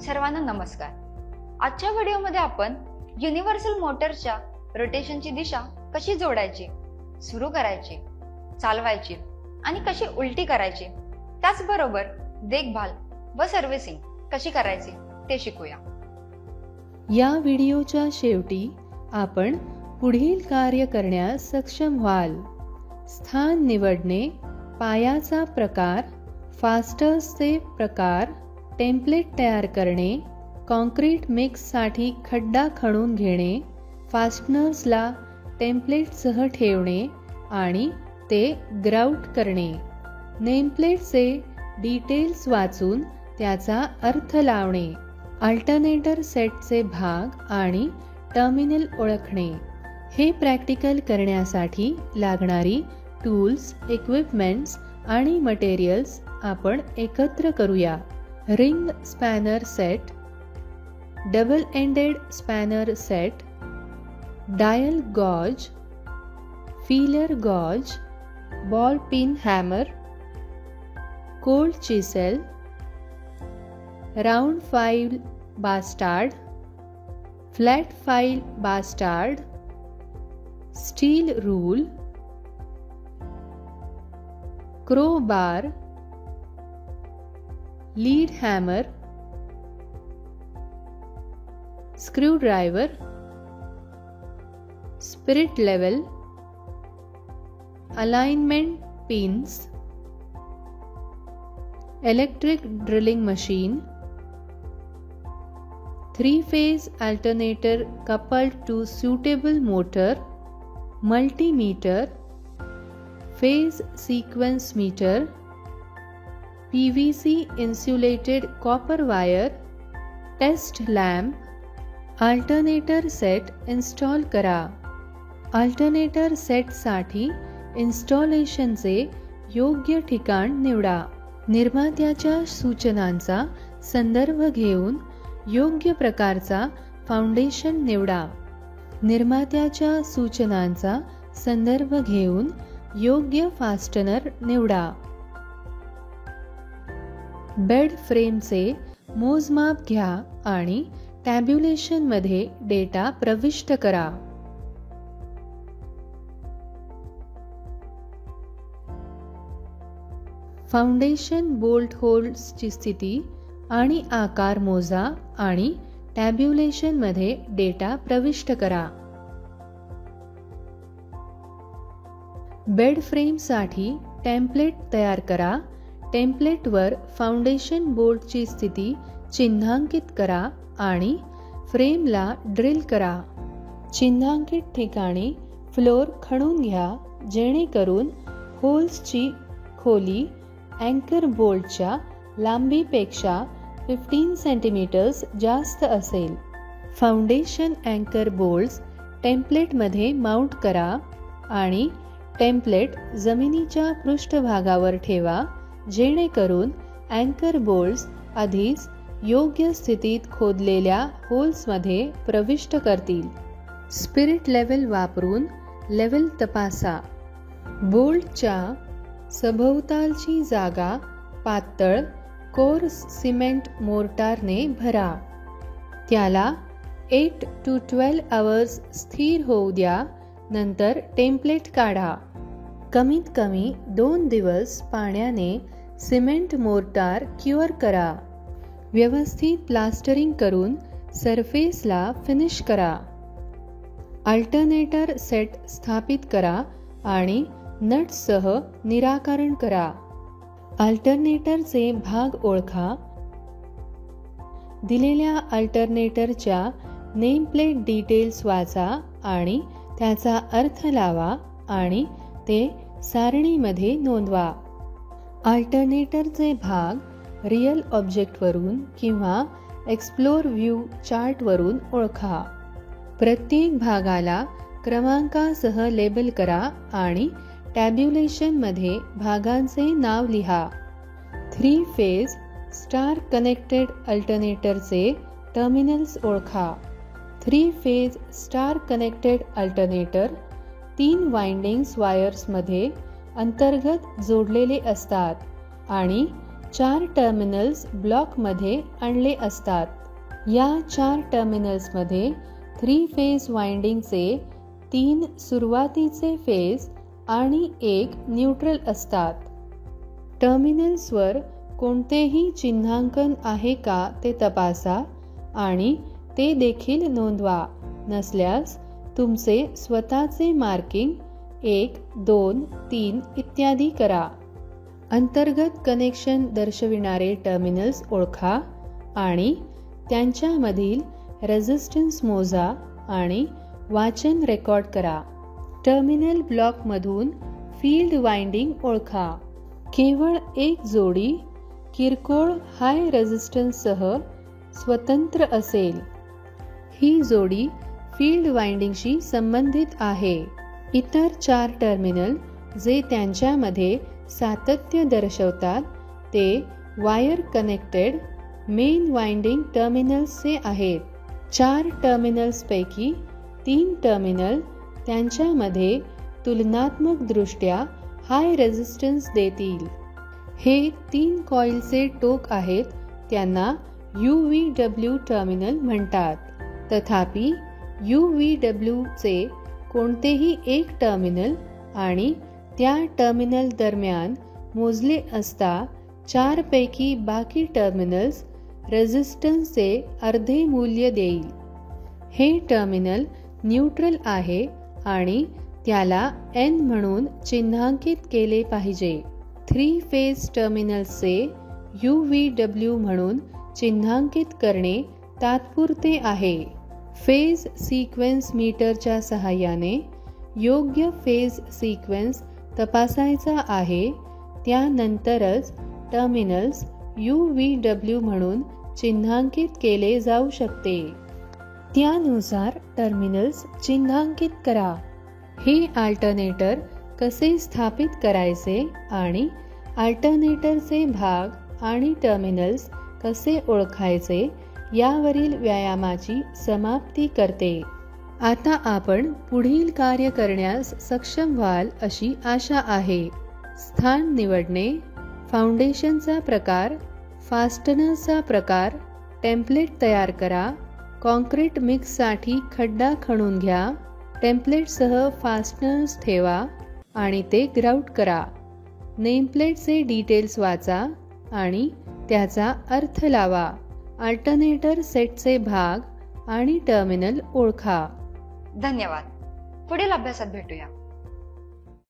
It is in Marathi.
सर्वांना नमस्कार. आजच्या व्हिडिओमध्ये आपण युनिव्हर्सल मोटरच्या रोटेशनची दिशा कशी जोडायची, सुरू करायची, चालवायची आणि कशी उलटी करायची, त्याचबरोबर देखभाल व सर्व्हिसिंग कशी करायची ते शिकूया. या व्हिडिओच्या शेवटी आपण पुढील कार्य करण्यास सक्षम व्हाल. स्थान निवडणे, पायाचा प्रकार, फास्टर्सचे प्रकार, टेम्पलेट तयार करणे, कॉन्क्रीट मिक्ससाठी खड्डा खणून घेणे, फास्टनर्सला टेम्पलेटसह ठेवणे आणि ते ग्राउट करणे, नेमप्लेटचे डिटेल्स वाचून त्याचा अर्थ लावणे, अल्टरनेटर सेटचे भाग आणि टर्मिनल ओळखणे. हे प्रॅक्टिकल करण्यासाठी लागणारी टूल्स, इक्विपमेंट्स आणि मटेरियल्स आपण एकत्र करूया. Ring spanner set, double ended spanner set, dial gauge, feeler gauge, ball pin hammer, cold chisel, round file bastard, flat file bastard, steel rule, crowbar, lead hammer, screwdriver, spirit level, alignment pins, electric drilling machine, 3-phase alternator coupled to suitable motor, multimeter, phase sequence meter, PVC insulated copper wire, test lamp. Alternator set install करा. अल्टरनेटर सेटसाठी इन्स्टॉलेशनचे योग्य ठिकाण निवडा. निर्मात्याच्या सूचनांचा संदर्भ घेऊन योग्य प्रकारचा फाउंडेशन निवडा. निर्मात्याच्या सूचनांचा संदर्भ घेऊन योग्य फास्टनर निवडा. बेड फ्रेमचे मोजमाप घ्या आणि टॅब्युलेशनमध्ये डेटा प्रविष्ट करा. फाउंडेशन बोल्ट होल्सची स्थिती आणि आकार मोजा आणि टॅब्युलेशनमध्ये डेटा प्रविष्ट करा. बेड फ्रेमसाठी टेम्पलेट तयार करा. टेम्पलेटवर फाउंडेशन बोल्टची स्थिती चिन्हांकित करा आणि फ्रेमला ड्रिल करा. चिन्हांकित ठिकाणी फ्लोर खणून घ्या जेणेकरून होल्सची खोली अँकर बोल्टच्या लांबीपेक्षा 15 सेंटीमीटर्स जास्त असेल. फाउंडेशन अँकर बोल्ट्स टेम्पलेटमध्ये माउंट करा आणि टेम्पलेट जमिनीच्या पृष्ठभागावर ठेवा जेणेकरून अँकर बोल्ट्स आधीच योग्य स्थितीत खोदलेल्या होल्समध्ये प्रविष्ट करतील. स्पिरिट लेवल वापरून लेवल तपासा. बोल्टच्या सभोवतालची जागा पातळ कोर सिमेंट मोर्टारने भरा. त्याला 8 to 12 hours स्थिर होऊ द्या. नंतर टेम्पलेट काढा. कमीत कमी 2 दिवस पाण्याने सिमेंट मोर्टार क्युअर करा. व्यवस्थित प्लास्टरिंग करून सरफेसला फिनिश करा. अल्टरनेटर सेट स्थापित करा आणि नट्ससह निराकरण करा. अल्टरनेटरचे भाग ओळखा. दिलेल्या अल्टरनेटरच्या नेमप्लेट डिटेल्स वाचा आणि त्याचा अर्थ लावा आणि ते सारणीमध्ये नोंदवा. अल्टरनेटरचे भाग रियल ऑब्जेक्टवरून किंवा एक्सप्लोर व्ह्यू चार्टवरून ओळखा. प्रत्येक भागाला क्रमांकासह लेबल करा आणि टॅब्युलेशनमध्ये भागांचे नाव लिहा. 3-phase स्टार कनेक्टेड अल्टरनेटरचे टर्मिनल्स ओळखा. 3-phase star connected alternator 3 windings वायर्समध्ये अंतर्गत जोडलेले असतात आणि 4 टर्मिनल्स ब्लॉकमध्ये आणले असतात. या 4 टर्मिनल्समध्ये 3 फेज वाइंडिंगचे 3 सुरुवातीचे फेज आणि 1 न्यूट्रल असतात. टर्मिनल्सवर कोणतेही चिन्हांकन आहे का ते तपासा आणि ते देखील नोंदवा. नसल्यास तुमचे स्वतःचे मार्किंग 1, 2, 3 इत्यादी करा. अंतर्गत कनेक्शन दर्शविणारे टर्मिनल्स ओळखा आणि त्यांच्यामधील रेझिस्टन्स मोजा आणि वाचन रेकॉर्ड करा. टर्मिनल ब्लॉकमधून फील्ड वाइंडिंग ओळखा. केवळ एक जोडी किरकोळ हाय रेझिस्टन्ससह स्वतंत्र असेल. ही जोडी फील्ड वाइंडिंगशी संबंधित आहे. इतर 4 टर्मिनल जे त्यांच्यामध्ये सातत्य दर्शवतात ते वायर कनेक्टेड मेन वाइंडिंग टर्मिनल्सचे आहेत. 4 टर्मिनल्सपैकी 3 टर्मिनल त्यांच्यामध्ये तुलनात्मकदृष्ट्या हाय रेझिस्टन्स देतील. हे 3 कॉइलचे टोक आहेत, त्यांना UVW टर्मिनल म्हणतात. तथापि UVW चे कोणतेही एक टर्मिनल आणि त्या टर्मिनल दरम्यान मोजले असता 4 पैकी बाकी टर्मिनल्स रेझिस्टन्सचे अर्धे मूल्य देईल. हे टर्मिनल न्यूट्रल आहे आणि त्याला N म्हणून चिन्हांकित केले पाहिजे. 3 फेज टर्मिनल्सचे UVW म्हणून चिन्हांकित करणे तात्पुरते आहे. फेज सिक्वेन्स मीटरच्या सहाय्याने योग्य फेज सिक्वेन्स तपासायचा आहे. त्यानंतरच टर्मिनल्स UVW म्हणून चिन्हांकित केले जाऊ शकते. त्यानुसार टर्मिनल्स चिन्हांकित करा. हे अल्टरनेटर कसे स्थापित करायचे आणि अल्टरनेटरचे भाग आणि टर्मिनल्स कसे ओळखायचे यावरील व्यायामाची समाप्ती करते. आता आपण पुढील कार्य करण्यास सक्षम व्हाल अशी आशा आहे. स्थान निवडणे, फाउंडेशनचा प्रकार, फास्टनरचा प्रकार, टेम्पलेट तयार करा. कॉन्क्रीट मिक्ससाठी खड्डा खणून घ्या. टेम्पलेटसह फास्टनर्स ठेवा आणि ते ग्राउट करा. नेमप्लेटचे डिटेल्स वाचा आणि त्याचा अर्थ लावा. अल्टरनेटर सेटचे भाग आणि टर्मिनल ओळखा. धन्यवाद. पुढील अभ्यासात भेटूया.